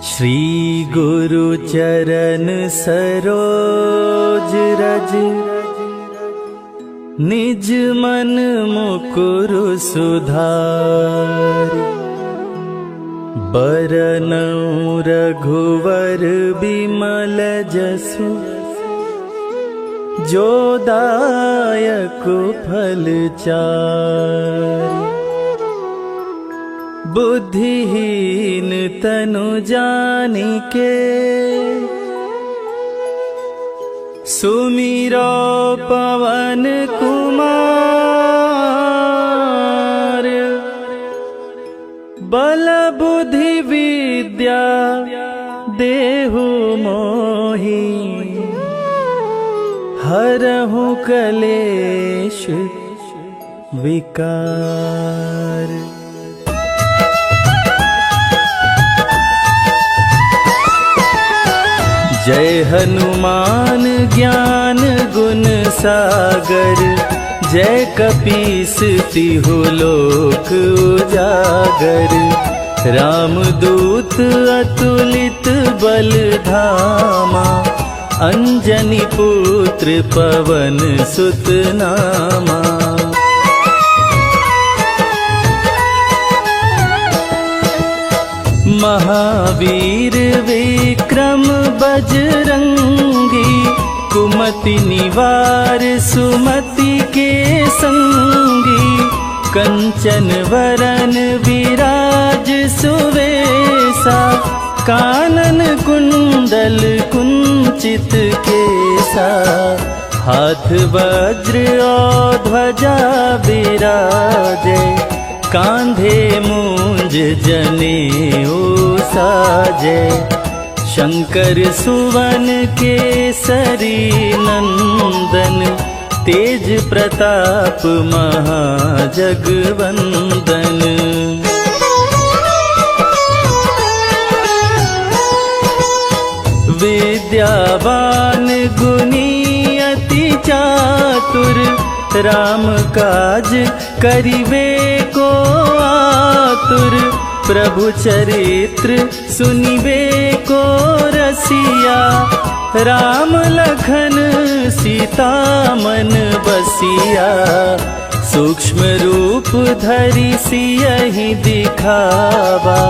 श्री गुरु चरण सरोज रज, निज मन मुकुर सुधारि। बरनउँ रघुवर बिमल जसु, जो दायक फल चारि। बुद्धिहीन तनु जानिके, सुमिरो पवन कुमार। बल बुद्धि विद्या देहु मोहि, हरहु कलेश विकार। जय हनुमान ज्ञान गुण सागर, जय कपीस तिहु लोक उजागर। रामदूत अतुलित बल धामा, अंजनी पुत्र पवन सुत नामा। महावीर विक्रम बजरंगी, कुमति निवार सुमति के संगी। कंचन वरन विराज सुवेसा, कानन कुंडल कुंचित केसा। हाथ वज्र और ध्वजा बिराजे, कांधे मूंज जनेऊ साजे। शंकर सुवन केसरी नंदन, तेज प्रताप महाजगवंदन। विद्यावान गुणी अति चातुर, राम काज करिवे को आतुर। प्रभु चरित्र सुनिवे को रसिया, राम लखन सीता मन बसिया। सूक्ष्म रूप धरि सियहि दिखावा,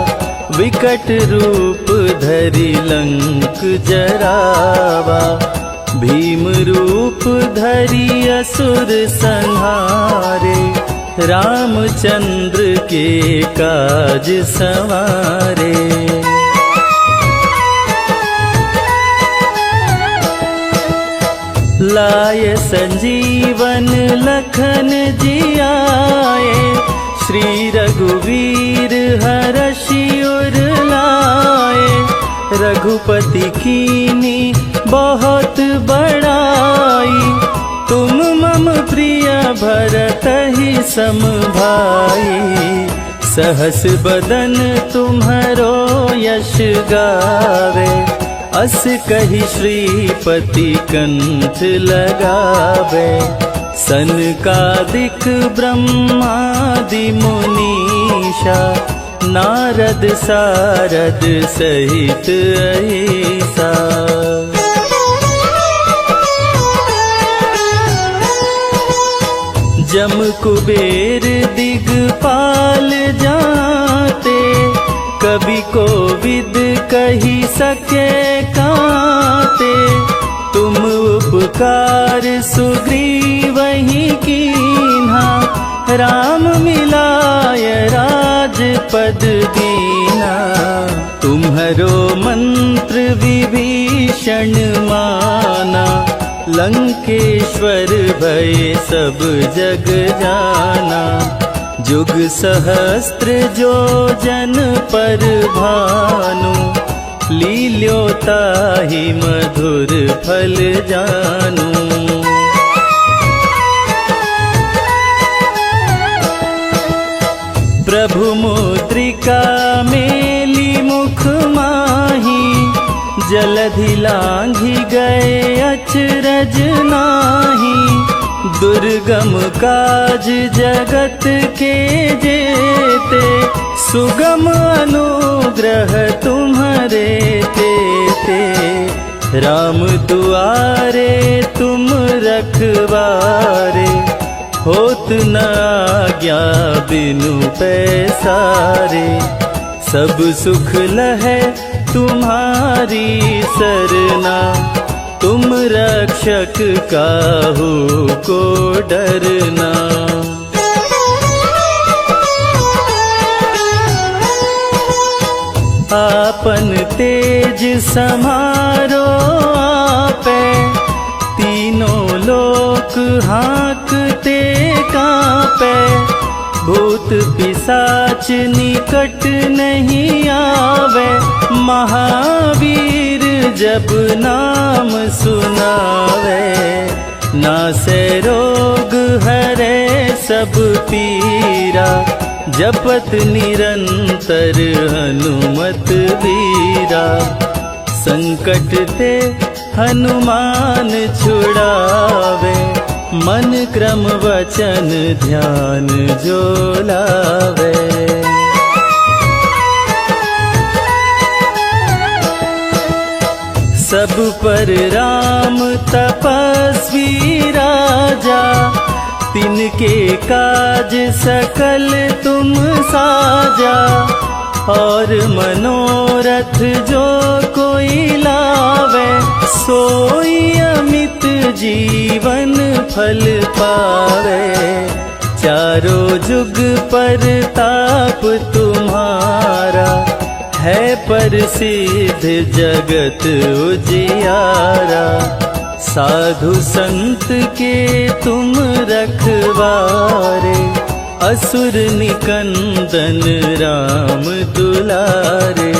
विकट रूप धरि लंक जरावा। भीम रूप धरि असुर संहारे, रामचंद्र के काज संवारे। लाय संजीवन लखन जियाए, श्री रघुवीर हरषि उर लाए। रघुपति कीन्ही बहुत बड़ाई, तुम मम प्रिय भरतहि सम भाई। सहस बदन तुम्हरो यश गावे, अस कहि श्रीपति कंठ लगावे। सनकादिक ब्रह्मादि मुनीषा, नारद सारद सहित अहिसा। जम कुबेर दिगपाल जाते, कवि कोविद कहि सके काते। तुम उपकार सुग्रीवहि कीन्हा, राम मिलाय राजपद दीना। तुम्हरो मंत्र विभीषण माना, लंकेश्वर भय सब जग जाना। जुग सहस्त्र जो जन पर भानु, लील्योताहि मधुर फल जानू। प्रभु मुद्रिका मेली मुख माही, जलधि लांघि गए अचरज नाही। दुर्गम काज जगत के जेते, सुगम अनुग्रह तुम्हारे ते राम दुआरे तुम रखवारे, होत न आज्ञा बिनु पैसारे। सब सुख लहै तुम्हारी सरना, तुम रक्षक काहू को डरना। आपन तेज समारो आपे, तीनों लोक हाँकते कांपे। भूत पिशाच निकट नहीं आवे, महावीर जब नाम सुनावे। नासे रोग हरे सब पीरा, जपत निरंतर हनुमत वीरा। संकट ते हनुमान छुड़ावे, मन क्रम वचन ध्यान जो लावे। सब पर राम तपस्वी राजा, तिनके काज सकल तुम साजा। और मनोरथ जो कोई लावे, सोई अमित जीवन फल पावे। चारों जुग पर ताप तुम्हारा, है प्रसिद्ध जगत उजियारा। साधु संत के तुम रखवारे, असुर निकंदन राम दुलारे।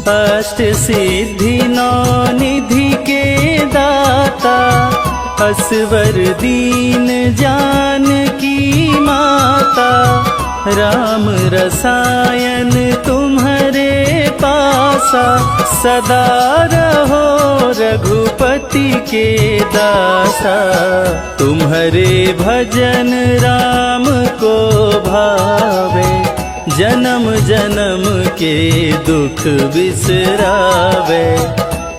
अष्ट सिद्धि नौ निधि के दाता, असवर दीन जानकी माता। राम रसायन तुम्हारे पासा, सदा रहो रघुपति के दासा। तुम्हारे भजन राम को भावे, जन्म जन्म के दुख बिसरावे।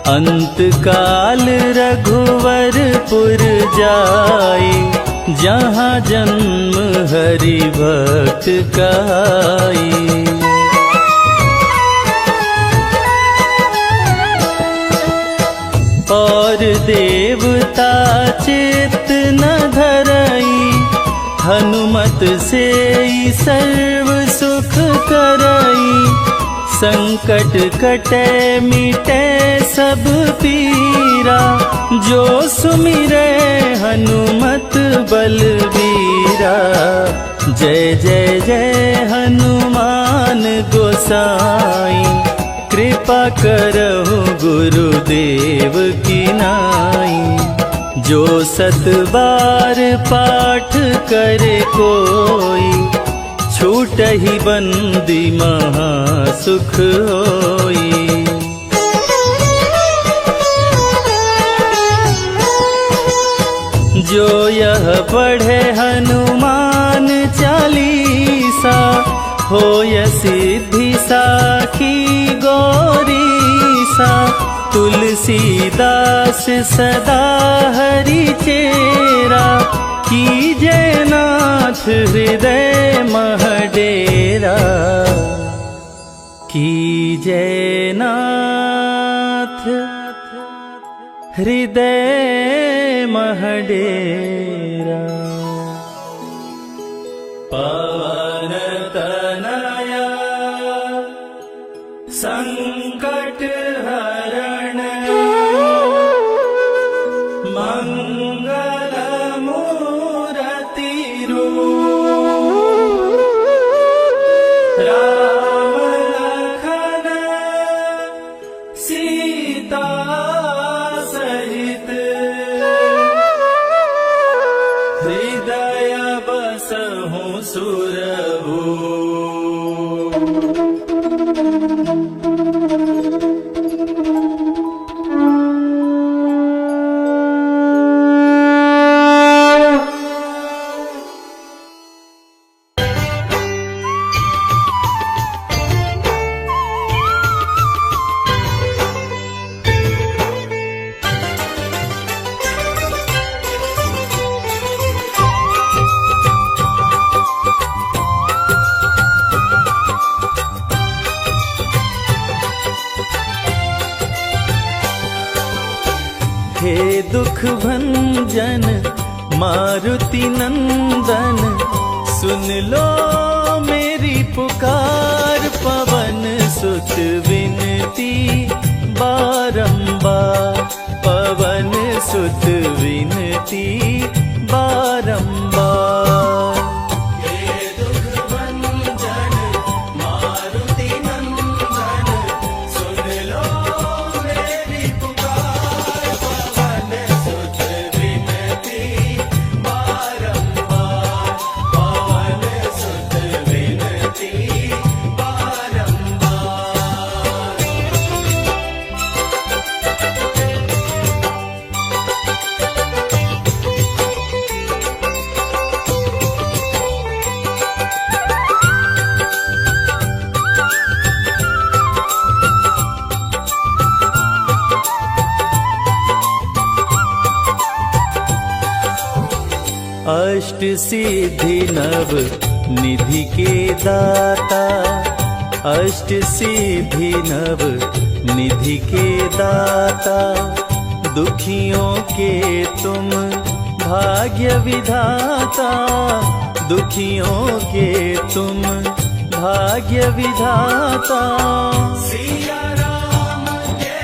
अंत काल रघुवरपुर जाई, जहाँ जन्म हरि भक्त काई। और देवता चित्त न धरई, हनुमत से सर्व सुख करई। संकट कटे मिटे सब पीरा, जो सुमिरे हनुमत बलबीरा। जय जय जय हनुमान गोसाई, कृपा करहु गुरुदेव की नाई। जो 7 बार पाठ करे कोई, छूटहि बंदी महा सुख होई। जो यह पढ़े हनुमान चालीसा, होय सिद्धि साखी गौरीसा। तुलसीदास सदा हरि चेरा, कीजय नाथ हृदय मह डेरा। कीजय नाथ हृदय मह डेरा। पवन तनया संकट हरण, मंगल मूरति रूप। राम लखन सीता सहित, हृदय बसहु सुरभूप। दुख भंजन मारुति नंदन, सुन लो मेरी पुकार। पवन सुत विनती बारंबार, पवन सुत विनती बारंबार। अष्ट सिद्धि नव निधि के दाता, अष्ट सिद्धि नव निधि के दाता। दुखियों के तुम भाग्य विधाता, दुखियों के तुम भाग्य विधाता। सिया राम के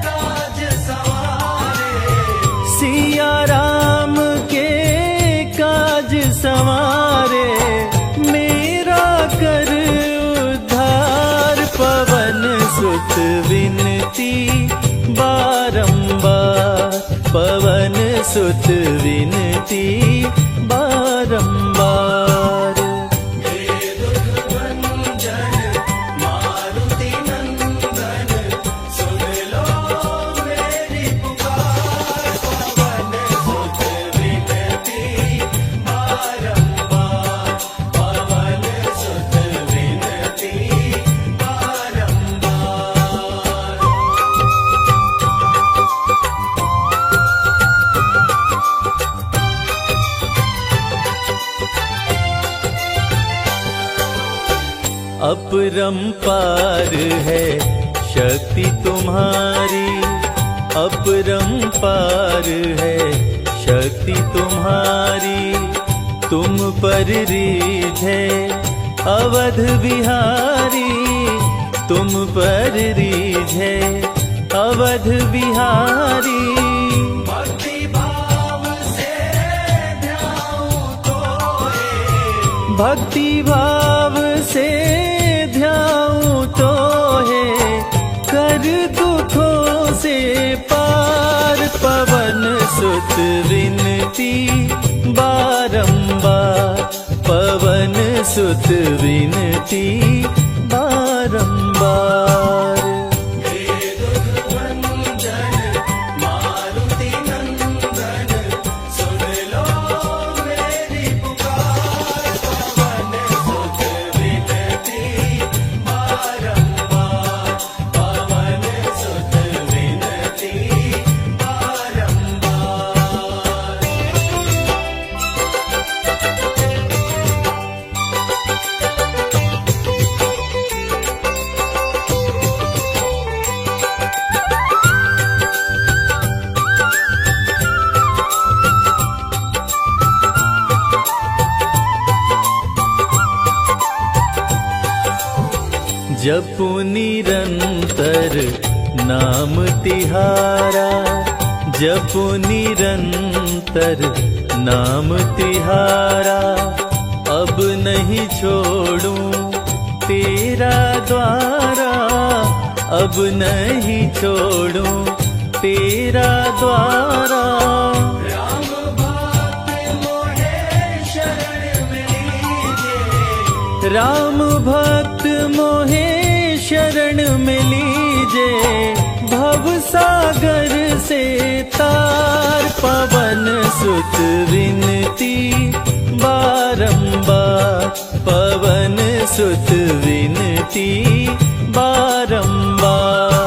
काज सवारे, सिया राम के काज संवारे, मेरा कर उद्धार। पवन सुत विनती बारंबार, पवन सुत विनती बारंबार। अपरंपार है शक्ति तुम्हारी, अपरंपार है शक्ति तुम्हारी। तुम पर रीझ है अवध बिहारी, तुम पर रीझ है अवध बिहारी। भक्ति भाव से ध्याऊं तोहे, भक्ति भाव से ध्याऊं तोहे, कर दुखों से पार। पवन सुत विनती बारंबार, पवन सुत विनती बारंबार। जपु निरंतर नाम तिहारा, जपु निरंतर नाम तिहारा। अब नहीं छोड़ूं तेरा द्वारा, अब नहीं छोड़ूं तेरा द्वारा। राम भक्त मोहे शरण में लीजे, राम भक्त मोहे शरण में लीजे। भव सागर से तार, पवन सुत विनती बारंबार, पवन सुत विनती बारंबार।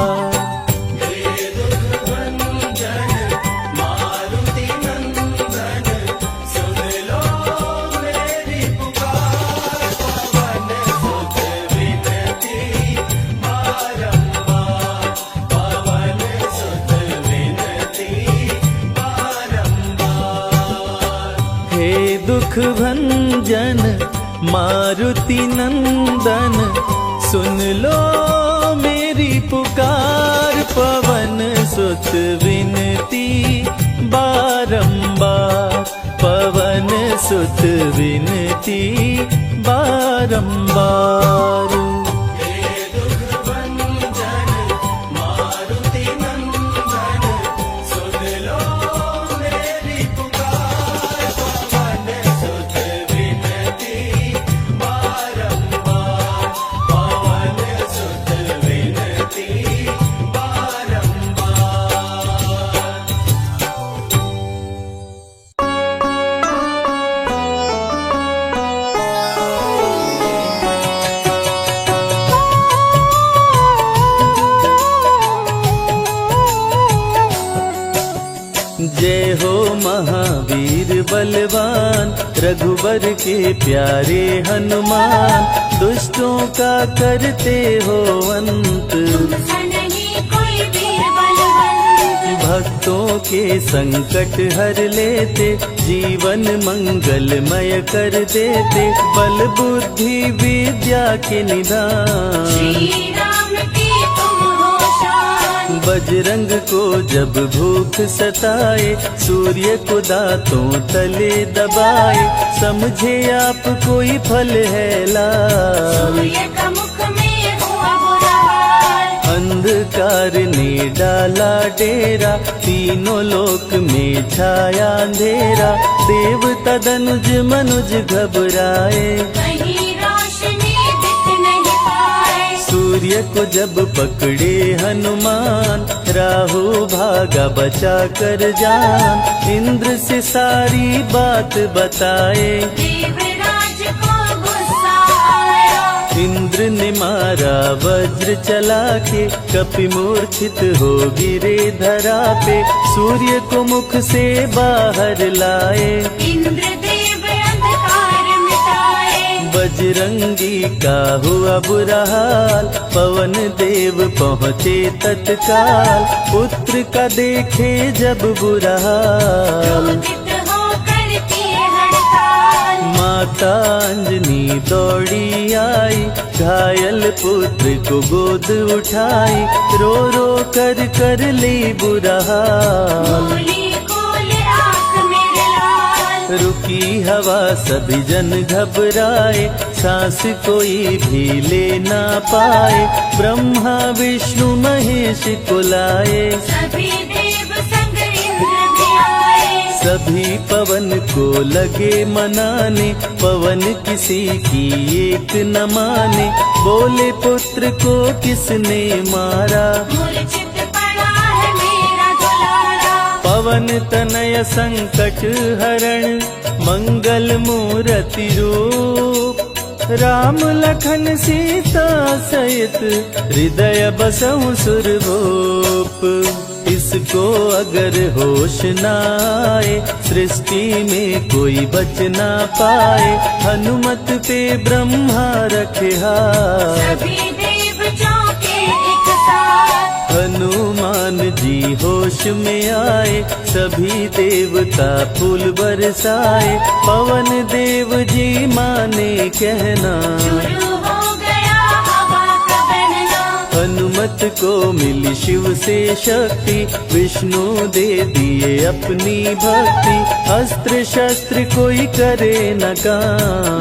हे दुख भंजन मारुति नंदन, सुन लो मेरी पुकार। पवन सुत विनती बारंबार, पवन सुत विनती बारंबार। जय हो महावीर बलवान, रघुबर के प्यारे हनुमान। दुष्टों का करते हो अंत, भक्तों के संकट हर लेते, जीवन मंगलमय कर देते। बल बुद्धि विद्या के निधान, बजरंग को जब भूख सताए, सूर्य को दांतों तले दबाए। समझे आप कोई फल है लाल, सूर्य का मुख में हुआ बुरा हाल। अंधकार ने डाला डेरा, तीनों लोक में छाया अंधेरा। देवता धनुज मनुज घबराए, सूर्य को जब पकड़े हनुमान। राहु भागा बचा कर जान, इंद्र से सारी बात बताए। देवराज को गुस्सा आया, इंद्र ने मारा वज्र चला के। कपि मूर्छित हो गिरे धरा पे, सूर्य को मुख से बाहर लाए। बजरंगी का हुआ बुरा हाल, पवन देव पहुँचे तत्काल। पुत्र का देखे जब बुरा हाल, माता अंजनी दौड़ी आई। घायल पुत्र को गोद उठाई, रो रो कर कर ली बुरा हाल। रुकी हवा सभी जन घबराए, सांस कोई भी ले ना पाए। ब्रह्मा विष्णु महेश को लाए, सभी देव संग इंद्र भी आए। सभी पवन को लगे मनाने, पवन किसी की एक न माने। बोले पुत्र को किसने मारा, पवन तनय संकट हरण। मंगल मूर्ति रूप, राम लखन सीता सहित। हृदय बसहु सुरभूप, इसको अगर होश न आए। सृष्टि में कोई बच ना पाए, हनुमत पे ब्रह्मा रखे हाथ। हनुमान जी होश में आए, सभी देवता फूल बरसाए। पवन देव जी माने कहना, हनुमत को मिली शिव से शक्ति। विष्णु दे दिए अपनी भक्ति, अस्त्र शस्त्र कोई करे न काम।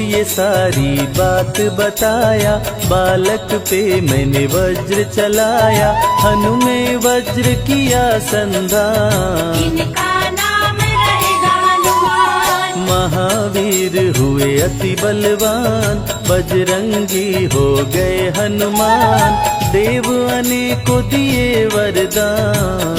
ये सारी बात बताया, बालक पे मैंने वज्र चलाया। हनुमे वज्र किया संधान, इनका नाम रहेगा हनुमान। महावीर हुए अति बलवान, बजरंगी हो गए हनुमान। देव अनेको दिए वरदान,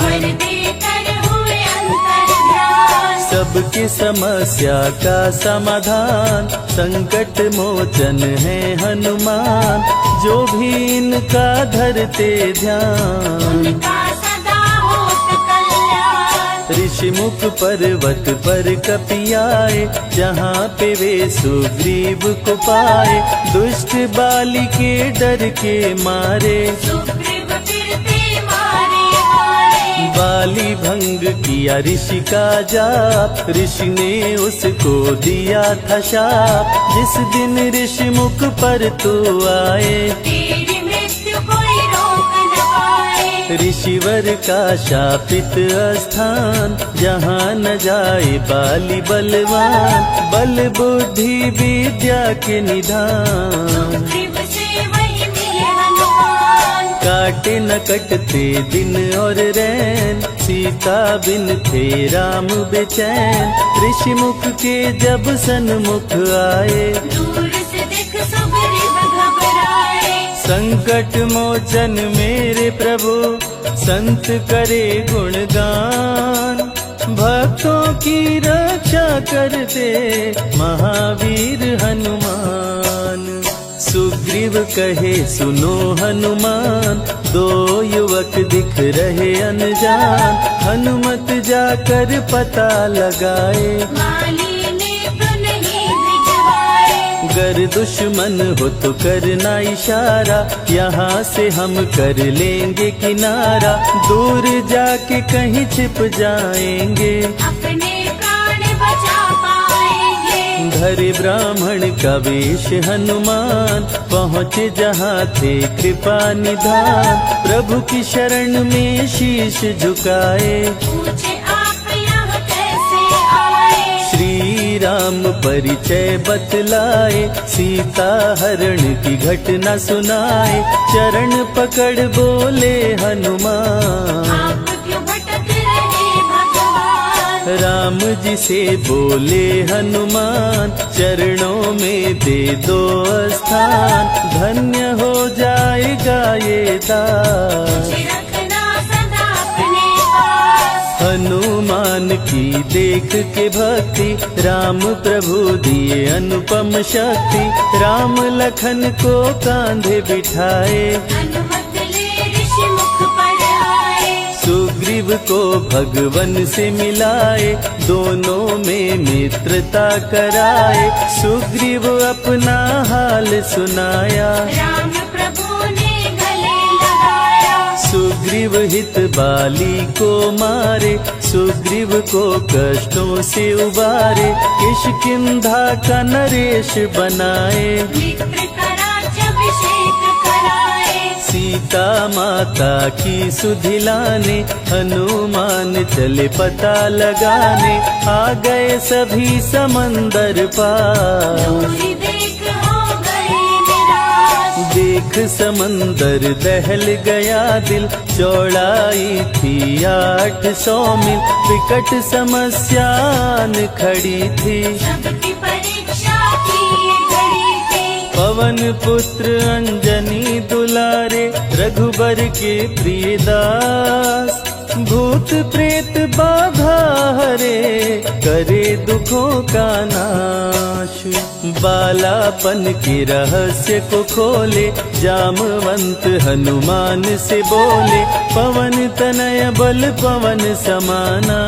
सबकी समस्या का समाधान। संकट मोचन है हनुमान, जो भी इनका धरते ध्यान। उनका सदा होत कल्याण। ऋषि मुख पर्वत पर कपि आए, जहाँ पे वे सुग्रीव को पाए। दुष्ट बाली के डर के मारे, बाली भंग किया ऋषि का जाप, ऋषि ने उसको दिया था शाप। जिस दिन ऋषि मुख पर तू आए, तेरी मृत्यु कोई रोक न पाए। ऋषिवर का शापित स्थान, जहाँ न जाए बाली बलवान। बल बुद्धि विद्या के निधान, शिव से वही मिले हनुमान। काटे न कटते दिन और रैन, सीता बिन थे राम बेचैन। ऋषि मुख के जब सन्मुख आए, दूर से देख सुग्रीव घबराए। संकट मोचन मेरे प्रभु, संत करे गुणगान। भक्तों की रक्षा करते महावीर हनुमान। सुग्रीव कहे सुनो हनुमान, दो युवक दिख रहे अनजान। हनुमत जाकर पता लगाए, माली ने तो नहीं भिजवाए। गर दुश्मन हो तो करना इशारा, यहाँ से हम कर लेंगे किनारा। दूर जाके कहीं छिप जाएंगे, अपने प्राण बचा पाएंगे। धरे ब्राह्मण का वेश हनुमान, पहुँचे जहाँ थे कृपा निधान। प्रभु की शरण में शीश झुकाए, पूछे आप यहाँ कैसे आए। श्री राम परिचय बतलाए, सीता हरण की घटना सुनाए। चरण पकड़ बोले हनुमान, आप क्यों भटक रहे भगवान। राम जी से बोले हनुमान, चरणों में दे दो स्थान। धन्य हो जाएगा ये दास, मुझे रखना सदा अपने पास। हनुमान की देख के भक्ति, राम प्रभु दिए अनुपम शक्ति। राम लखन को कांधे बिठाए, अनुमत ले ऋषि मुख पर आए। सुग्रीव को भगवन से मिलाए, दोनों में मित्रता कराए। सुग्रीव अपना हाल सुनाया, राम प्रभु ने गले लगाया। सुग्रीव हित बाली को मारे, सुग्रीव को कष्टों से उबारे। किष्किंधा का नरेश बनाए, मित्र का राज्याभिषेक कराए। सीता माता की सुधि लाने। हनुमान चले पता लगाने, आ गए सभी समंदर पार। दूरी देख हो गए निराश। देख समंदर दहल गया दिल, चौड़ाई थी 800 मील। विकट समस्यान खड़ी थी, सबकी परीक्षा की ये घड़ी थी। पवन पुत्र अंजनी दुलारे, रघुबर के प्रिय दास। भूत प्रेत बाधा हरे, करे दुखों का नाश। बालापन के रहस्य को खोले, जामवंत हनुमान से बोले। पवन तनय बल पवन समाना,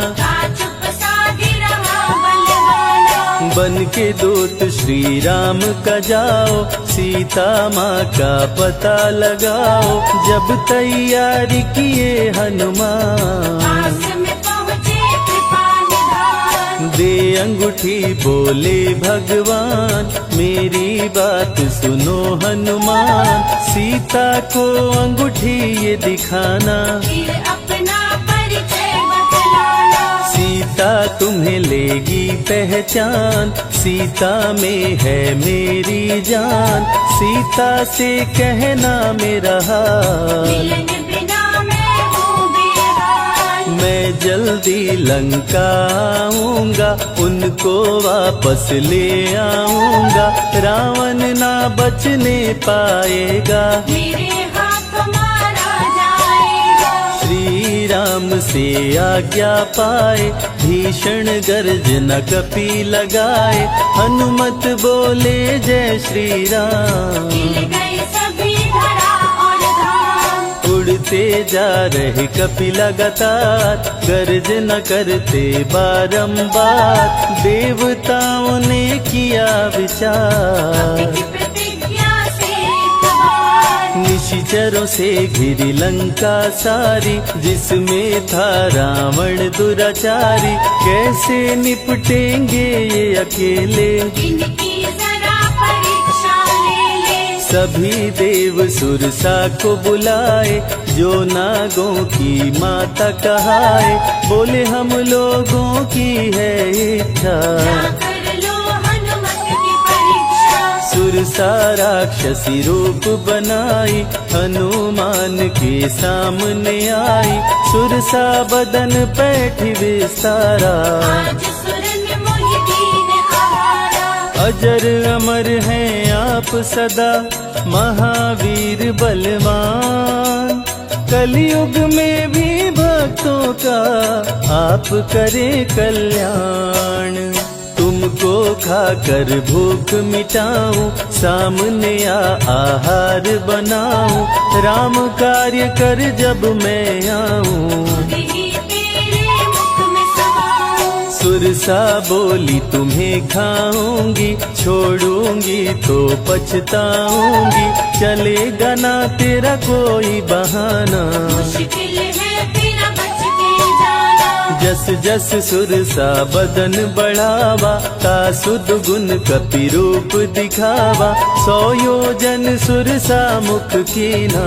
चुप साधी रहा बलवाना। बन के दूत श्री राम का जाओ, सीता माँ का पता लगाओ। जब तैयारी किए हनुमान, पास में पहुँचे कृपा निधान। दे अंगूठी बोले भगवान, मेरी बात सुनो हनुमान। सीता को अंगूठी ये दिखाना, फिर अपना परिचय बतलाना। सीता तुम्हें लेगी पहचान। सीता में है मेरी जान, सीता से कहना मेरा हाल। मिलन बिना मैं हूँ बेहाल। मैं जल्दी लंका आऊंगा, उनको वापस ले आऊंगा। रावण ना बचने पाएगा, मेरे हाथ मारा जाएगा। श्री राम से आज्ञा पाए, भीषण गर्जना कपी लगाए। हनुमत बोले जय श्री राम, मिल गए सभी धरा और धाम। उड़ते जा रहे कपि लगातार, गर्जना करते बारंबार। देवताओं ने किया विचार, की प्रतिज्ञा से एक बार। निश निशाचरों से घिरी लंका सारी, जिसमें था रावण दुराचारी। कैसे निपटेंगे ये अकेले, इनकी जरा परीक्षा ले ले। सभी देव सुरसा को बुलाए, जो नागों की माता कहाए। बोले हम लोगों की है इच्छा, कर लो हनुमत की परीक्षा। सुरसा राक्षसी रूप बनाई, हनुमान के सामने आई। सुरसा बदन पैठ विस्तारा, आज सुर में मोहि दीन आवारा। अजर अमर हैं आप सदा, महावीर बलवान। कलयुग में भी भक्तों का आप करें कल्याण। तुमको खाकर भूख मिटाऊं, सामने आहार बनाऊं। राम कार्य कर जब मैं आऊं, यही तेरे मुख में समाऊं। सुरसा बोली तुम्हें खाऊंगी, छोड़ूंगी तो पछताऊंगी। चलेगा ना तेरा कोई बहाना, मुश्किल है बिना बच के जाना। जस जस सुरसा बदन बढ़ावा, ता सुध गुण कपि रूप दिखावा। 100 योजन सुरसा मुख कीना,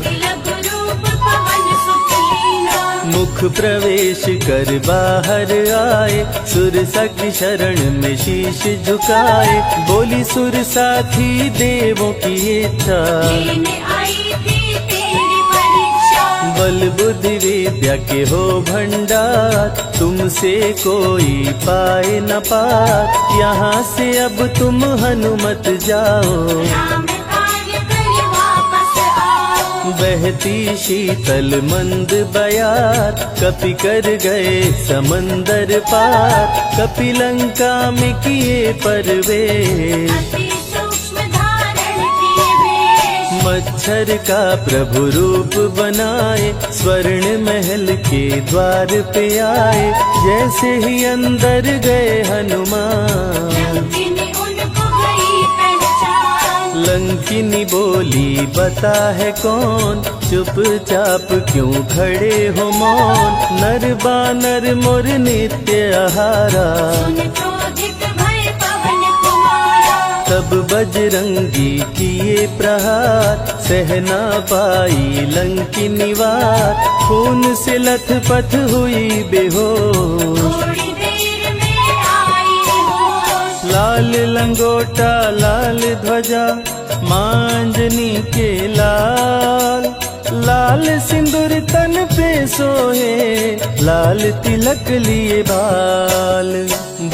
तिलक रूप पवन सुख लीना। मुख प्रवेश कर बाहर आए, सुरसा की शरण में शीश झुकाए। बोली सुरसा थी देवों की इच्छा, लेने आई थी तेरी परीक्षा। बल बुद्धि विद्या के हो भंडार, तुमसे कोई पाए न पार। यहाँ से अब तुम हनुमत जाओ, राम कार्य कर वापस आओ। बहती शीतल मंद बयार, कपि कर गए समंदर पार। कपि लंका में किए प्रवेश, अति सूक्ष्म धारण किए वेश। मच्छर का प्रभु रूप बनाए, स्वर्ण महल के द्वार पे आए। जैसे ही अंदर गए हनुमान, लंकिनी उनको गई पहचान। लंकिनी बोली बता है कौन, चुपचाप क्यों खड़े हो मौन। नर बानर मोर नित्य आहारा, सुन क्रोधित भय पवन कुमारा। तब बजरंगी किए प्रहार, सहना पाई लंकिनी वार। खून से लथपथ हुई बेहोश, थोड़ी देर में आई होश। लाल लंगोटा लाल ध्वजा, मांजनी के लाल। लाल सिंदूर तन पे सोहे, लाल तिलक लिए बाल।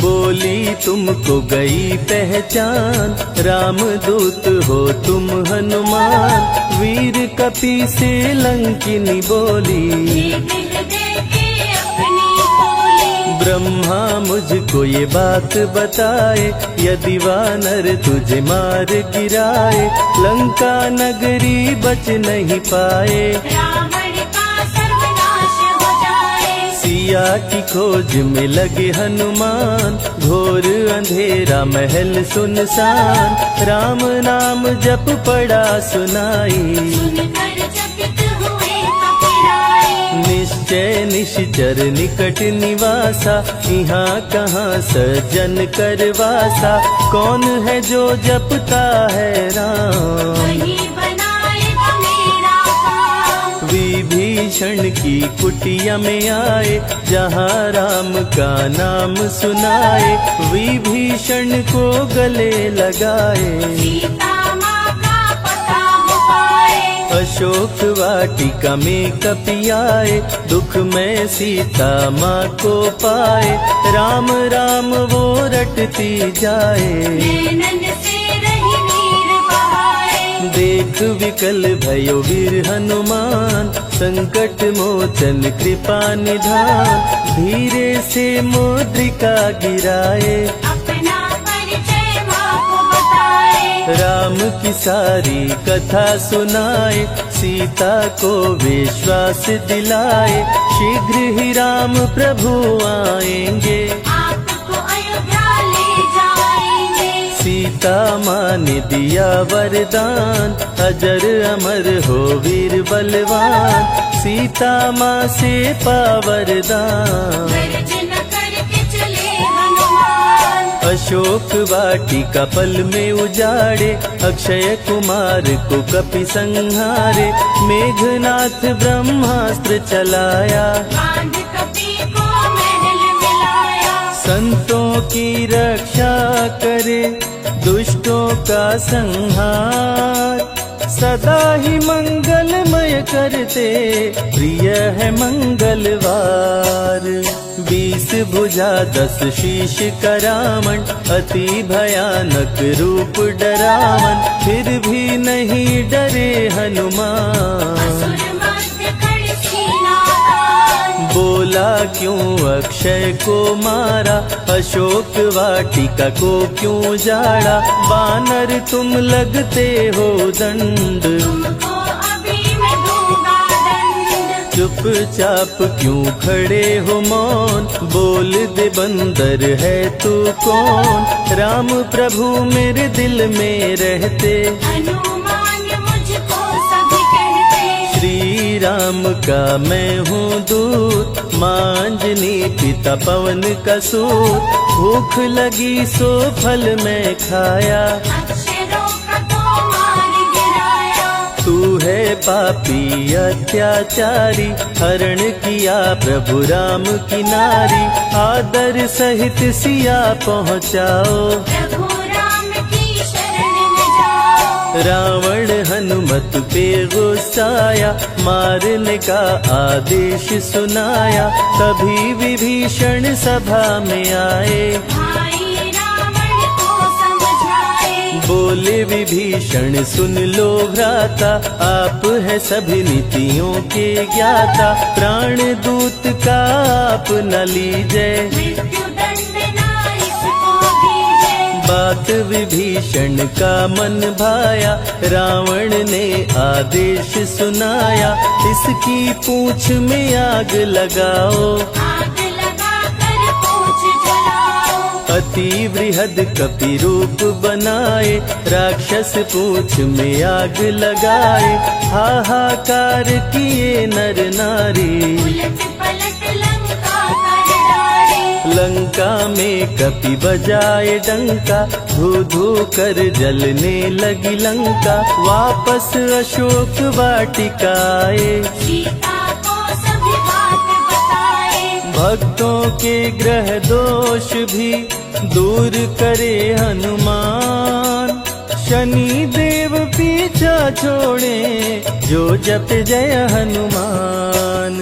बोली तुमको गई पहचान, राम दूत हो तुम हनुमान। वीर कपि से लंकिनी बोली, ये दिल देके अपनी बोली। ब्रह्मा मुझको ये बात बताए, यदि वानर तुझे मार गिराए। लंका नगरी बच नहीं पाए, रावण का सर्वनाश हो जाए। सिया की खोज में लगे हनुमान, घोर अंधेरा महल सुनसान। राम नाम जप पड़ा सुनाई, सुनकर चकित हुए कपिराए। निश्चय निश्चर निकट निवासा, यहाँ कहाँ सज्जन करवासा। कौन है जो जपता है राम, वही बनाएगा मेरा काम। विभीषण की कुटिया में आए, जहाँ राम का नाम सुनाए। विभीषण को गले लगाए, सीता माँ का पता हो पाए। अशोक वाटिका में कपि आए, दुख में सीता माँ को पाए। राम राम वो रटती जाए, नैनन से रही नीर बहाए। देख विकल भयो वीर हनुमान, संकट मोचन कृपा निधान। धीरे से मुद्रिका गिराए, अपना परिचय माँ को बताए। राम की सारी कथा सुनाए। सीता को विश्वास दिलाए, शीघ्र ही राम प्रभु आएंगे। आपको अयोध्या ले जाएंगे। सीता सीता माँ ने दिया वरदान, अजर अमर हो वीर बलवान, सीता माँ से पा वरदान। गर्जना करके चले हनुमान, अशोक वाटिका पल में उजाड़े, अक्षय कुमार को कपि संहारे, मेघनाथ ब्रह्मास्त्र चलाया, बांध कपि को महल मिलाया। संतों की रक्षा करे, दुष्टों का संहार, सदा ही मंगलमय करते, प्रिय है मंगलवार। 20 भुजा 10 शीश करामण, अति भयानक रूप डरावन, फिर भी नहीं डरे हनुमान। असुर मध्य खड़ी सीना तान, बोला क्यों अक्षय को मारा, अशोक वाटिका को क्यों जाड़ा, बानर तुम लगते हो दंड, तुमको अभी मैं दूंगा दंड। चुपचाप क्यों खड़े हो मौन, बोल दे बंदर है तू कौन, राम प्रभु मेरे दिल में रहते, हनुमान मुझको सभी कहते। श्री राम का मैं हूँ दूत, मांजनी पिता पवन का सूत, भूख लगी सो फल मैं खाया, अक्षरों का तो मार गिराया। तू है पापी अत्याचारी, हरण किया प्रभु राम की नारी, आदर सहित सिया पहुँचाओ, प्रभु राम की शरण में जाओ। रावण हनुमत पे गुस्साया, मारने का आदेश सुनाया, तभी विभीषण सभा में आए, भाई रावण को समझाए। बोले विभीषण सुन लो भ्राता, आप है सभी नीतियों के ज्ञाता, प्राण दूत का आप न लीजिए, मृत्यु दंड ना इसको दीजिए। बात विभीषण का मन भाया, रावण ने आदेश सुनाया, इसकी पूंछ में आग लगाओ, आग लगा कर पूछ जलाओ। अति वृहद कपि रूप बनाए, राक्षस पूंछ में आग लगाए, हाहाकार किए नर नारी, उलट पलट लंका कर डाले। लंका में कपि बजाए डंका, धू धू कर जलने लगी लंका, वापस अशोक वाटिका आए, सीता को सभी बात बताए। भक्तों के ग्रह दोष भी दूर करे हनुमान, शनि देव पीछा छोड़े, जो जप जय हनुमान।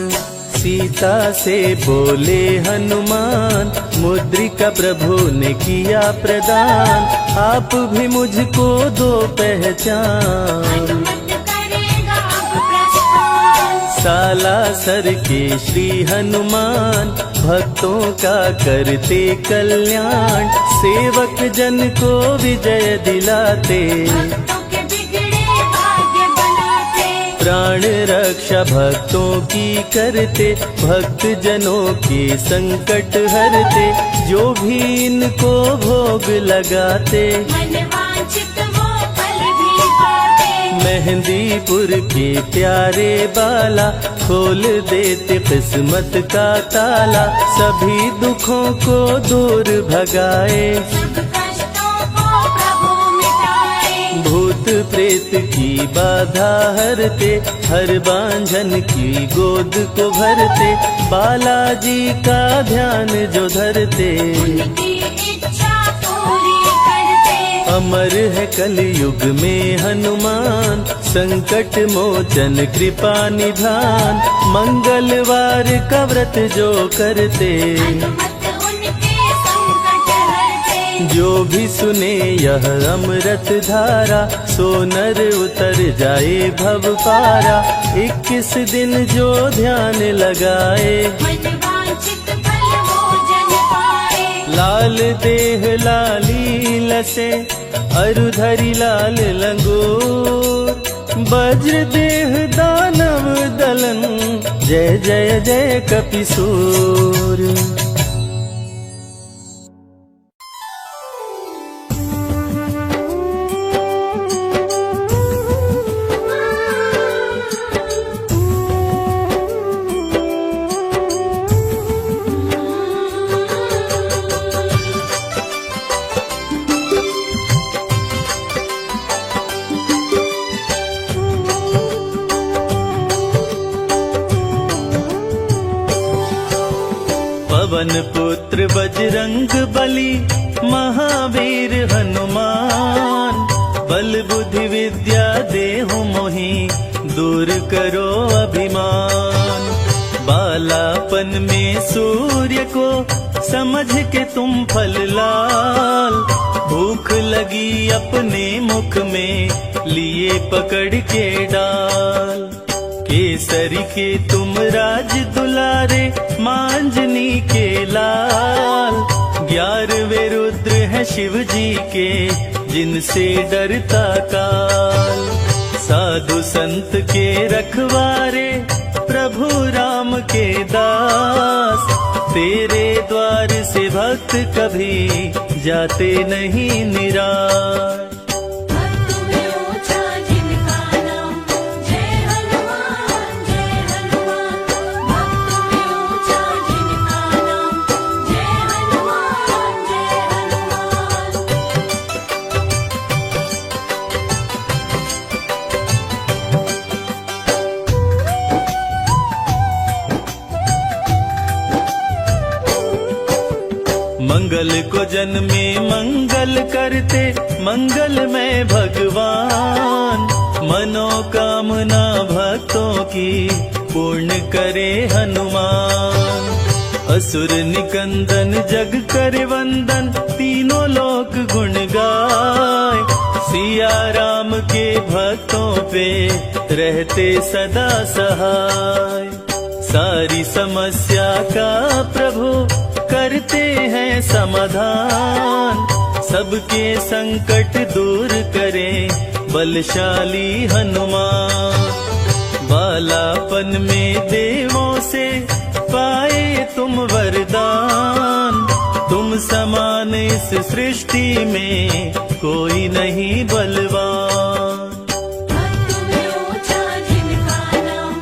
सीता से बोले हनुमान, मुद्रिका प्रभु ने किया प्रदान, आप भी मुझको दो पहचान। हनुमत करेगा अब प्रस्थान, सालासर के श्री हनुमान, भक्तों का करते कल्याण, सेवक जन को विजय दिलाते, भक्तों के बिगड़े भाग्य बनाते। प्राण रक्षा भक्तों की करते, भक्त जनों के संकट हरते, जो भी इनको भोग लगाते, मनवांछित वो फल भी पाते। मेहंदीपुर के प्यारे बाला, खोल देते किस्मत का ताला, सभी दुखों को दूर भगाए, सब कष्टों को प्रभु मिटाए। भूत प्रेत की बाधा हरते, हर बांझन की गोद को भरते, बालाजी का ध्यान जो धरते, उनकी इच्छा पूरी करते। अमर है कलयुग में हनुमान, संकट मोचन कृपा निधान, मंगलवार का व्रत जो करते, हनुमत उनके संकट हरते। जो भी सुने यह अमृत धारा, सो नर उतर जाए भव पारा, 21 दिन जो ध्यान लगाए, मनवांछित फल भोजन पाए। लाल देह लाली लसे, अरुधरी लाल लंगोर, वज्र देह दानव दलन, जय जय जय कपिसूर। पुत्र बजरंग बली, महावीर हनुमान। बल बुद्धि विद्या देहु मोहि, दूर करो अभिमान। बालापन में सूर्य को, समझ के तुम फल लाल। भूख लगी अपने मुख में, लिए पकड़ के डाल। केसरी के तुम राज दुलारे, मांजनी के लाल। 11वें रुद्र है शिव जी के, जिनसे डरता काल। साधु संत के रखवारे, प्रभु राम के दास। तेरे द्वार से भक्त कभी, जाते नहीं निराश। भक्त में ऊंचा जिनका नाम, जय हनुमान जय हनुमान। भक्त में ऊंचा जिनका नाम, जय हनुमान जय हनुमान। मंगल को जन्मे मंगल करते, मंगल में भगवान। मनोकामना भक्तों की, पूर्ण करे हनुमान। असुर निकंदन जग कर वंदन, तीनों लोक गुण गाय। सिया राम के भक्तों पे, रहते सदा सहाय। सारी समस्या का प्रभु, करते हैं समाधान। सबके संकट दूर करें, बलशाली हनुमान। बालापन में देवों से, पाए तुम वरदान। तुम समान इस सृष्टि में, कोई नहीं बलवान। भक्त में ऊंचा जिनका नाम,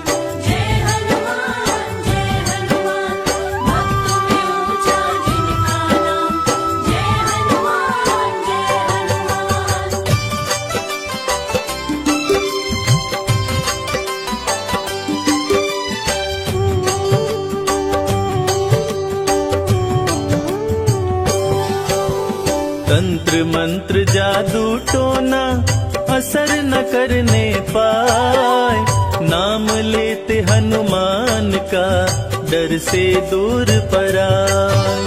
जय हनुमान जय हनुमान। भक्त में ऊंचा जिनका नाम, जय हनुमान जय हनुमान। तंत्र मंत्र जादू टोना, असर न करने पाए। नाम लेते हनुमान का, डर से दूर पराए।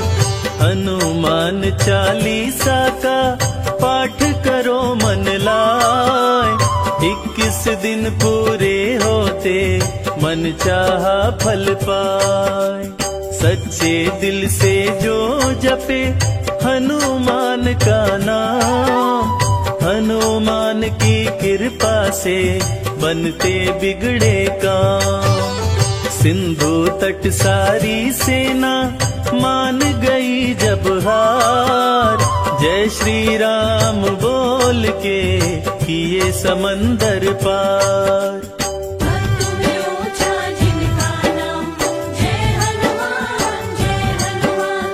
हनुमान चालीसा का, पाठ करो मन लाए। 21 दिन पूरे होते, मन चाहा फल पाए। सच्चे दिल से जो जपे, हनुमान का नाम। हनुमान की कृपा से, बनते बिगड़े काम। सिंधु तट सारी सेना, मान गई जब हार। जय श्री राम बोल के, किए समंदर पार। भक्त में ऊंचा जिनका नाम, जय हनुमान जय हनुमान।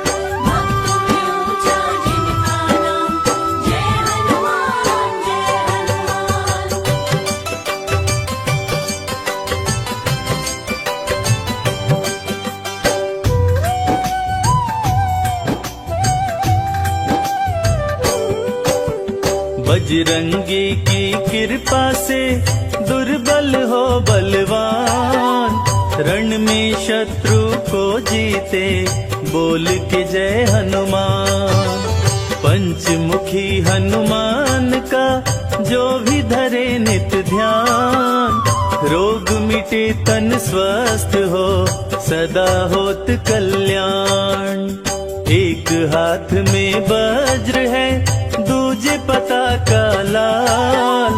भक्त में ऊंचा जिनका नाम, जय हनुमान जय हनुमान। बजरंगी की कृपा से, दुर्बल हो बलवान। रण में शत्रु को जीते, बोल के जय हनुमान। पंचमुखी हनुमान का, जो भी धरे नित ध्यान। रोग मिटे तन स्वस्थ हो, सदा होत कल्याण। एक हाथ में वज्र है, दूजे पता का लाल।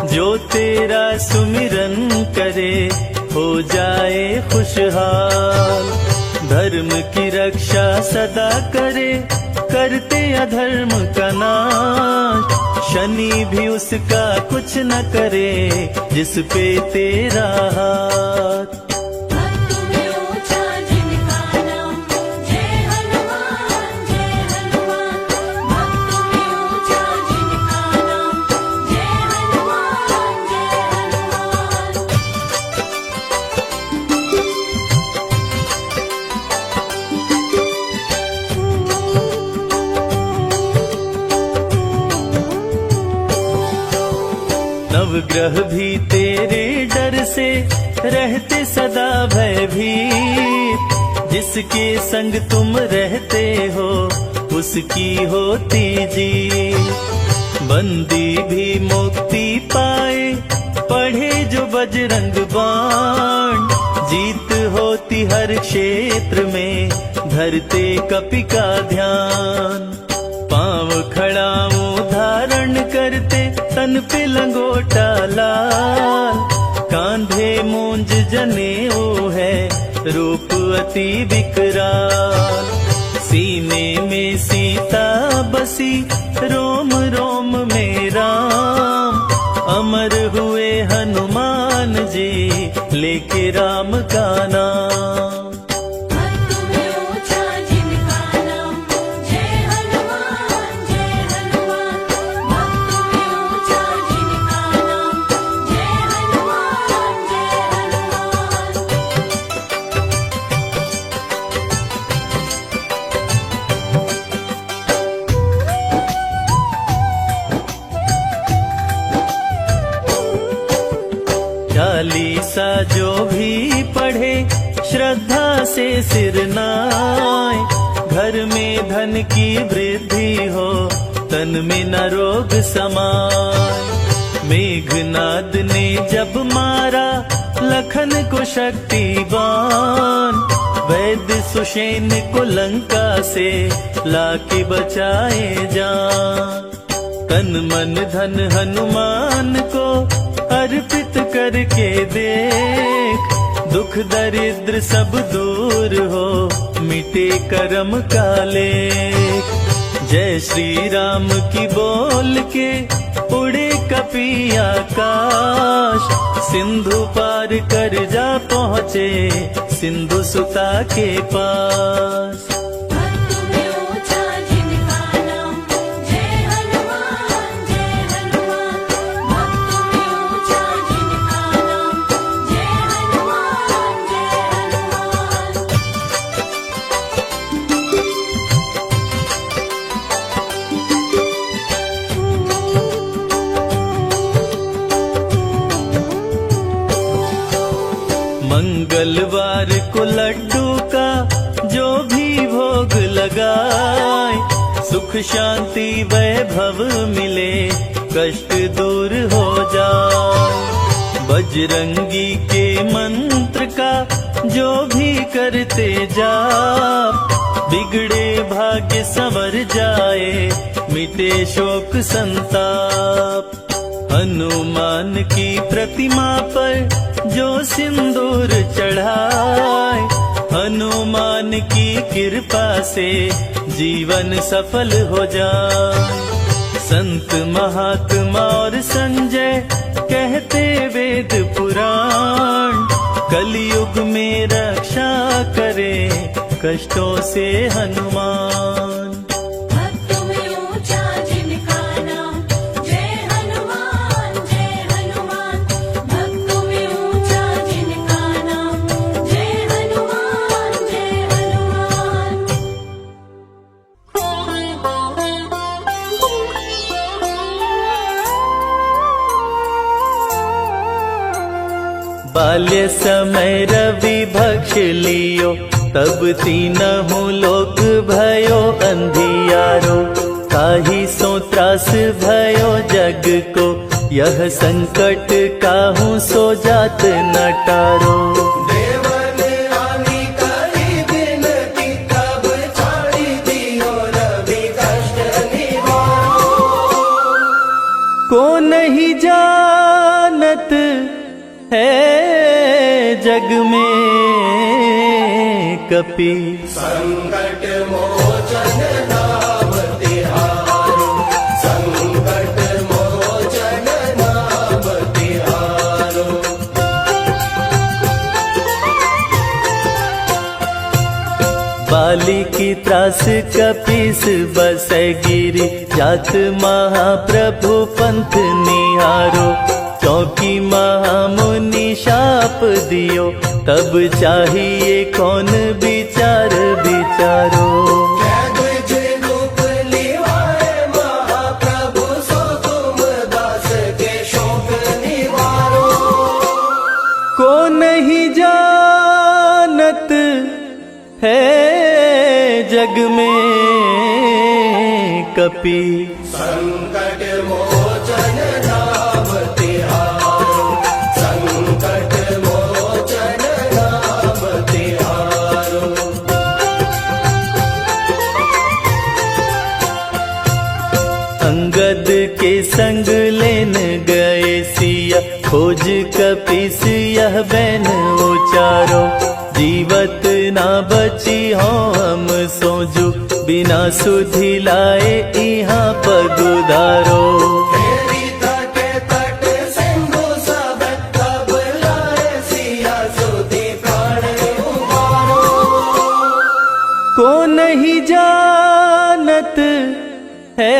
जो तेरा सुमिरन करे, हो जाए खुशहाल। धर्म की रक्षा सदा करे, करते अधर्म का नाश। शनि भी उसका कुछ न करे, जिस पे तेरा हाथ। भक्त में ऊंचा जिनका नाम, जय हनुमान जय हनुमान। भक्त में ऊंचा जिनका नाम, जय हनुमान जय हनुमान। नवग्रह भी तेरे डर से रहते सदा भयभीत। जिसके संग तुम रहते हो उसकी होती जीत। बंदी भी मुक्ति पाए पढ़े जो बजरंग बाण। जीत होती हर क्षेत्र में धरते कपि का ध्यान। पांव खड़ाऊं धारण करते तन पे लंगोटा लाल। कांधे मूंज जनेऊ है रूप अति विकराल। सीने में सीता बसी रोम रोम में राम। अमर हुए हनुमान जी लेके राम का नाम। भक्त में ऊंचा जिनका नाम जय हनुमान जय हनुमान। भक्त में ऊंचा जिनका नाम जय हनुमान जय हनुमान। चालीसा जो भी पढ़े श्रद्धा से सिर नाय। घर में धन की वृद्धि हो तन में न रोग समाय। मेघनाद ने जब मारा लखन को शक्तिवान। वैद्य सुषेण को लंका से लाके बचाए जान। तन मन धन हनुमान को अर्पित करके देख। दुख दरिद्र सब दूर हो मिटे करम का लेख। जय श्री राम की बोल के उड़े कपि आकाश। सिंधु पार कर जा पहुँचे सिंधु सुता के पास। भक्त में ऊंचा जिनका नाम जय हनुमान जय हनुमान। भक्त में ऊंचा जिनका नाम जय हनुमान जय हनुमान। मंगलवार को लड्डू का जो भी भोग लगाए। सुख शांति वैभव मिले कष्ट दूर हो जाए। बजरंगी के मंत्र का जो भी करते जाप। बिगड़े भाग्य संवर जाए मिटे शोक संताप। हनुमान की प्रतिमा पर जो सिंदूर चढ़ाए। हनुमान की कृपा से जीवन सफल हो जाए। संत महात्मा और संजय कहते वेद पुराण। कलयुग में रक्षा करे कष्टों से हनुमान। भक्त में ऊंचा जिनका नाम जय हनुमान जय हनुमान। भक्त में ऊंचा जिनका नाम जय हनुमान जय हनुमान। बाल्य समय रवि भक्ष लियो तब तीनहु लोक भयो अंधियारो। काहि सो त्रास भयो जग को यह संकट काहू सो जात न टारो। देवन आनी करी बिनती तब छाड़ी दियो रवि कष्ट निवारो। को नहीं जानत है जग में कपि। संकट मोचन नाम तिहारो। संकट मोचन नाम तिहारो। बाली की त्रास कपीस बसै गिरी। जात महाप्रभु पंथ निहारो। चौकी महामुनि शाप दियो तब चाहिए कौन विचार विचारो। द्विज रूप लिवाए महाप्रभु सो तुम दास के शोक निवारो। कपि। संकट मोचन नाम तिहारो, संकट मोचन नाम तिहारो। अंगद के संग लेन गए सिया, खोज कपीस यह बैन उचारो। जीवत ना बची हो हम सोजू, बिना सुधि लाए इहाँ पगुधारो। तेरी तटे तट सिंधु सब, तब लाए सिया सुधि प्राण उबारो। को नहीं जानत है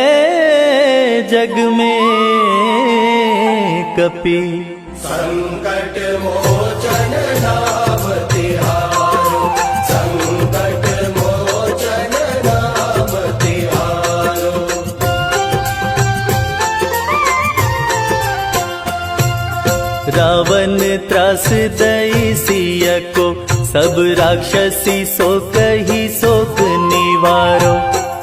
जग में कपि। संकट मोचन नाम तिहारो, संकट मोचन नाम तिहारो। रावण त्रास दई सिया को, सब राक्षसी सो कही शोक निवारो।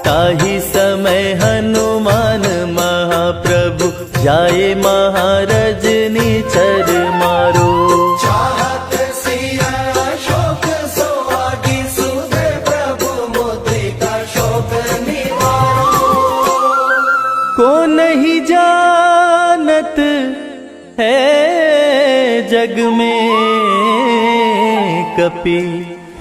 ताहि समय हनुमान महाप्रभु, जाए महारजनी चर मारो। चाहत सिया शोक सोहागी, सुधे प्रभु मुद्रिका शोक निवारो। को नहीं जानत है जग में कपि।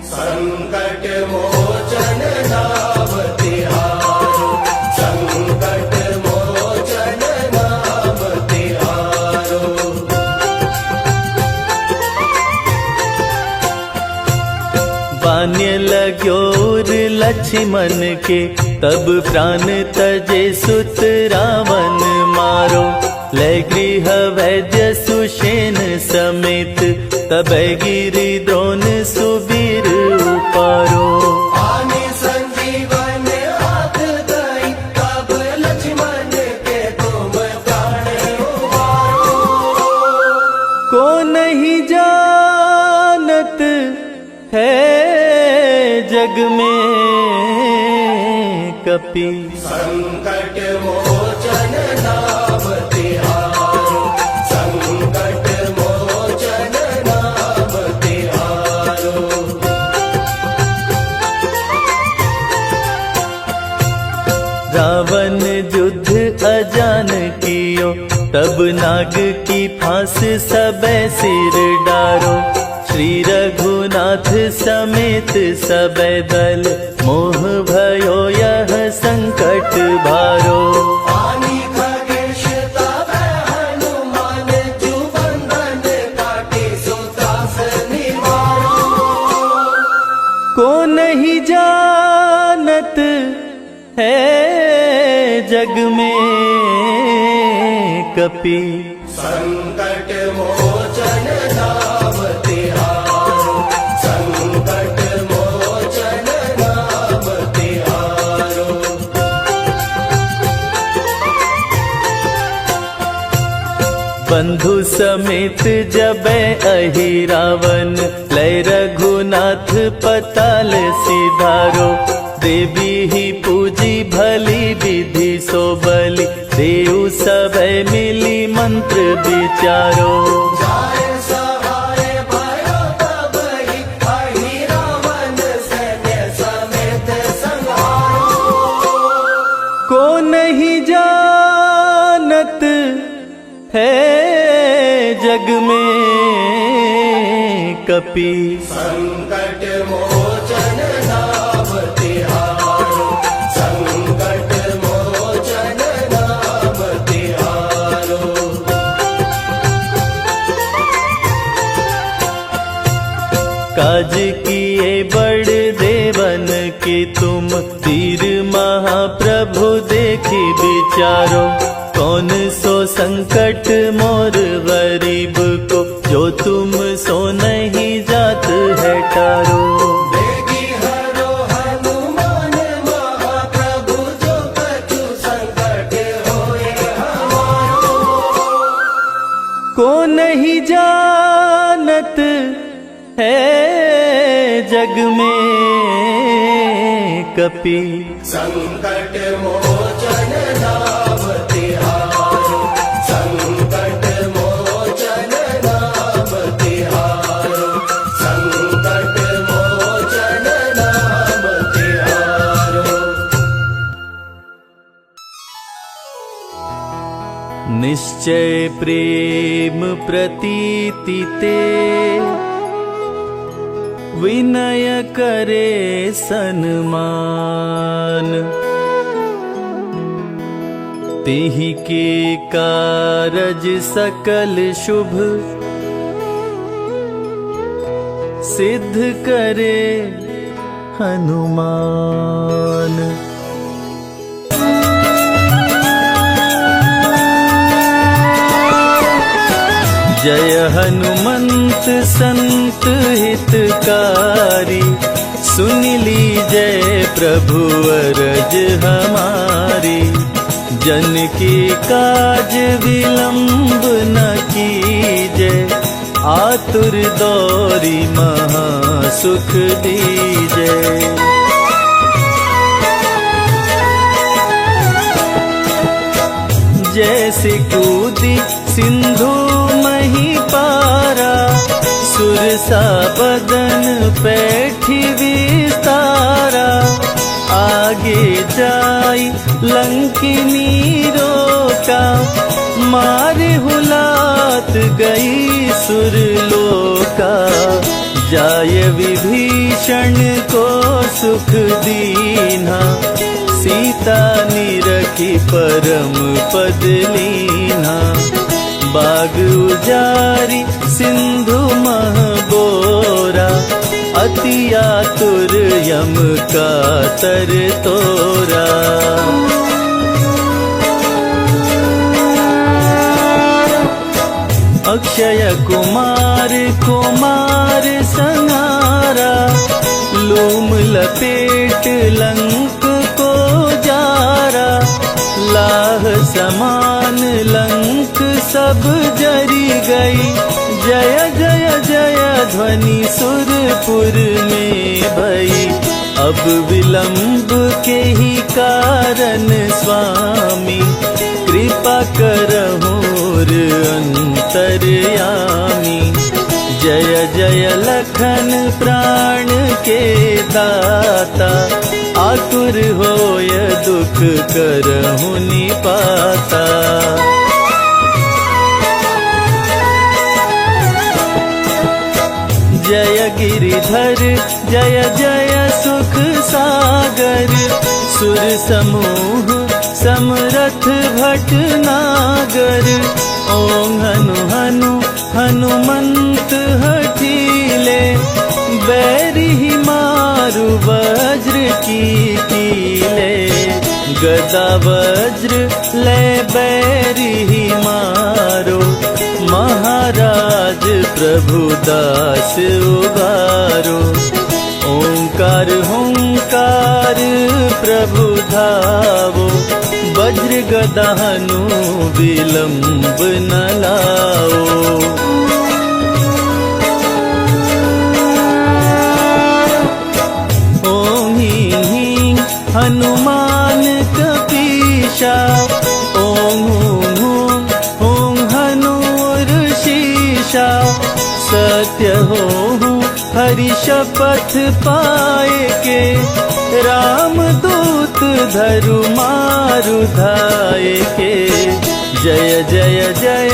संकट मोचन नाम तिहारो, संकट मोचन नाम तिहारो। बान्य लग्योर लक्ष्मण के, तब प्राण तजे सुत रावण मारो। ले गृह वैद्य सुषेण समेत, तबै गिरि द्रोण सुबीर उपारो। आने संजीवन हाथ दई, तब लक्ष्मण के तुम प्राण उबारो। को नहीं जानत है जग में कपि। संकट मोचन नाम तिहारो, संकट मोचन नाम तिहारो। रावण युद्ध अजान कियो, तब नाग की फांस सबे सिर डारो। श्री रघुनाथ समेत सबे दल, मोह भयो यह संकट भारो। आनी खगेश तब हनुमान, जु बंधन काटी सुत्रास निवारो। को नहीं जानत है जग में कपि। संकट मोचन नाम तिहारो, संकट मोचन नाम तिहारो। बंधु समेत जबै अहि रावण, लय रघुनाथ पताल सिधारो। देवी ही पूजी भली विधि सो बलि, देव सबे मिली मंत्र विचारो। जाय सहाय भयो तब ही, अहि रावण सैन्य समेत संहारो। को नहीं जानत है जग में कपि। संकट मोचन नाम तिहारो, संकट मोचन नाम तिहारो। काज किए बड़ देवन के तुम, वीर महाप्रभु देखी विचारो। कौन सो संकट मोर गरीब को, जो तुम सो नहीं जात है टारो। देगी हरो हनुमान महाप्रभु, जो कछु संकट होए हमारो। को नहीं जानत है जग में कपि संकट मोचन नाम तिहारो, संकट मोचन नाम तिहारो, संकट मोचन नाम तिहारो। निश्चय प्रेम प्रतीति ते विनय करे सन्मान, तेहि के कारज सकल शुभ सिद्ध करे हनुमान। जय हनुमंत संत हितकारी, सुन लीजय प्रभु अरज हमारी। जन के काज विलंब न कीजय, आतुर दौरी महा सुख दीजय। जैसे कूदी सिंधु मही पारा, सुरसा बदन पैठी विस्तारा। आगे जाई लंकिनी रोका, मारे हुलात गई सुरलोका। जाय विभीषण को सुख दीना, सीता निरखी परम पद लीना। बाग उजारी सिंधु मह बोरा, अति आतुर यम का तर तोरा। अक्षय कुमार कुमार संहारा, लूम लपेट लंक को जारा। लाह समान लंक सब जरी गई, जय जय जय ध्वनि सुरपुर में भई। अब विलंब के ही कारण स्वामी, कृपा करहुर अंतर्यामी। जय जय लखन प्राण के दाता, आतुर होय दुख करहु निपाता। जय गिरिधर जय जय सुख सागर, सुर समूह समरथ भटनागर। ओम हनु हनु हनुमंत हठीले, बैरी मारु वज्र की कीले। गदा वज्र ले बैरी मारो, महाराज प्रभु दास उबारो। ओंकार हुंकार प्रभु धावो, वज्र गदा हनु विलंब न लाओ। ओम ह्रीं ह्रीं हनुमान कपीशा, ओम हूं हूं हूं हनुर शीशा। सत्य हो हरि शपथ पाए के, राम दूत धरु मारु धाये के। जय जय जय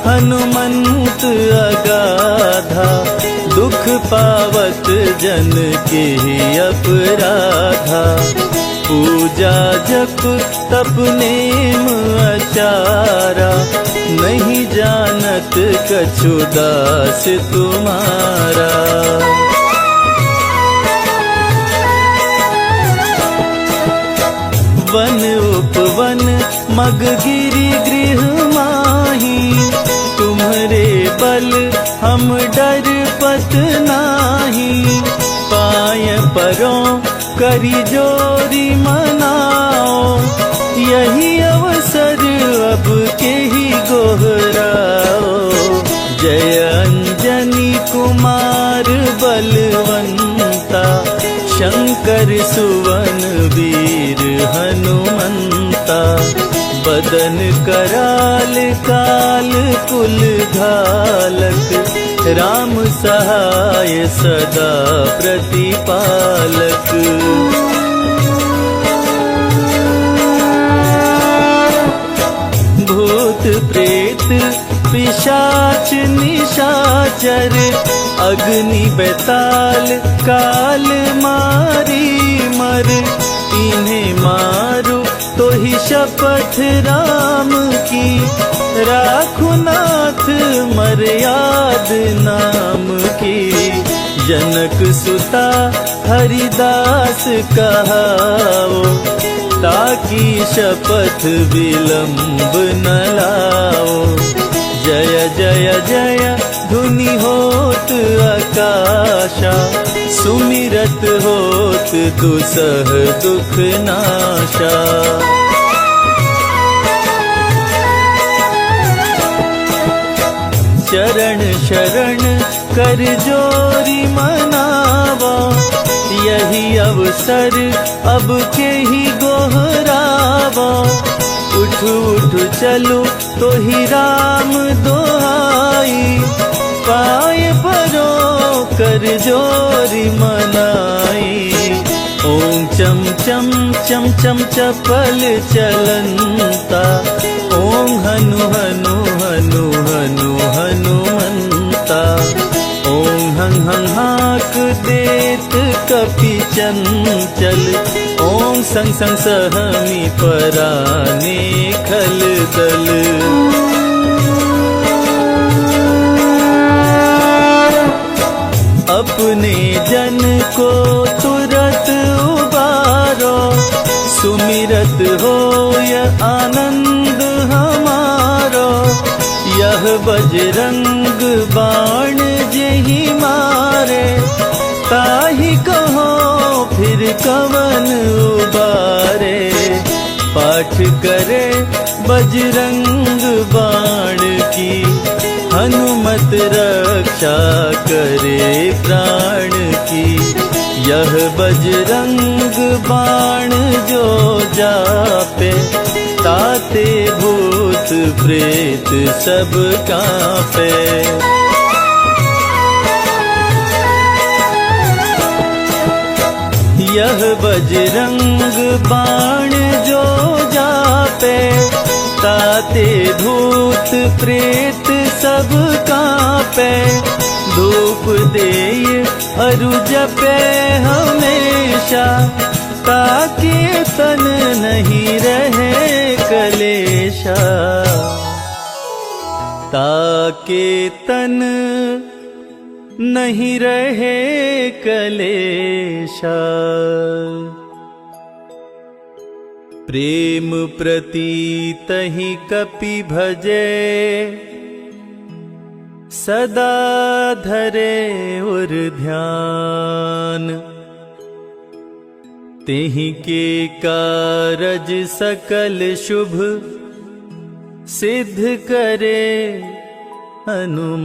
हनुमंत अगाधा, दुख पावत जन के अपराधा। पूजा जप तप नेम आचारा, नहीं जानत कछु दास तुम्हारा। वन उपवन मग गिरि गृह माही, तुम्हारे बल हम डर पत नाही। पाय परों करी जोरी मनाओ, यही अवसर अब के ही गोहराओ। जय अंजनी कुमार बलवंता, शंकर सुवन मदन कराल काल कुल घालक, राम सहाय सदा प्रतिपालक। भूत प्रेत पिशाच निशाचर, अग्नि बेताल काल मारी मर। इन्हें मारो तो ही शपथ राम की, राखो नाथ मर्याद नाम की। जनक सुता हरिदास कहाओ, ताकि शपथ विलंब न लाओ। जय जय जय धुनि होत आकाशा, सुमिरत होत दुसह दुख नाशा। चरण शरण कर जोरी मनावा, यही अवसर अब के ही गोहरावा। उठ उठ चलो तो ही राम दोहाई, पाए परो कर जोरी मनाई। ओम चम चम चम चम चपल चलंता, ओम हनु हनु हनु हनु हनुमंता। ओम हं हं हाक देत कपि चंचल, ओम संग संग सहमी पराने खल दल। अपने जन को तुरत उबारो, सुमिरत होय आनंद हमारो। यह बजरंग बाण जेहि मारे, ताहि कहो फिर कवन उबारे। पाठ करे बजरंग बाण की, हनुमत रक्षा करे प्राण की। यह बजरंग बाण जो जापे, ताते भूत प्रेत सब कांपे। यह बजरंग बाण जो जापे, ताते भूत प्रेत सब कांपे। धूप देय अरु जपे हमेशा, ताकि तन नहीं रहे कलेशा। ताकि तन नहीं रहे कलेशा। प्रेम प्रतीत ही कपि भजे, सदा धरे उर ध्यान। तेहि के कारज सकल शुभ, सिद्ध करे हनुमान।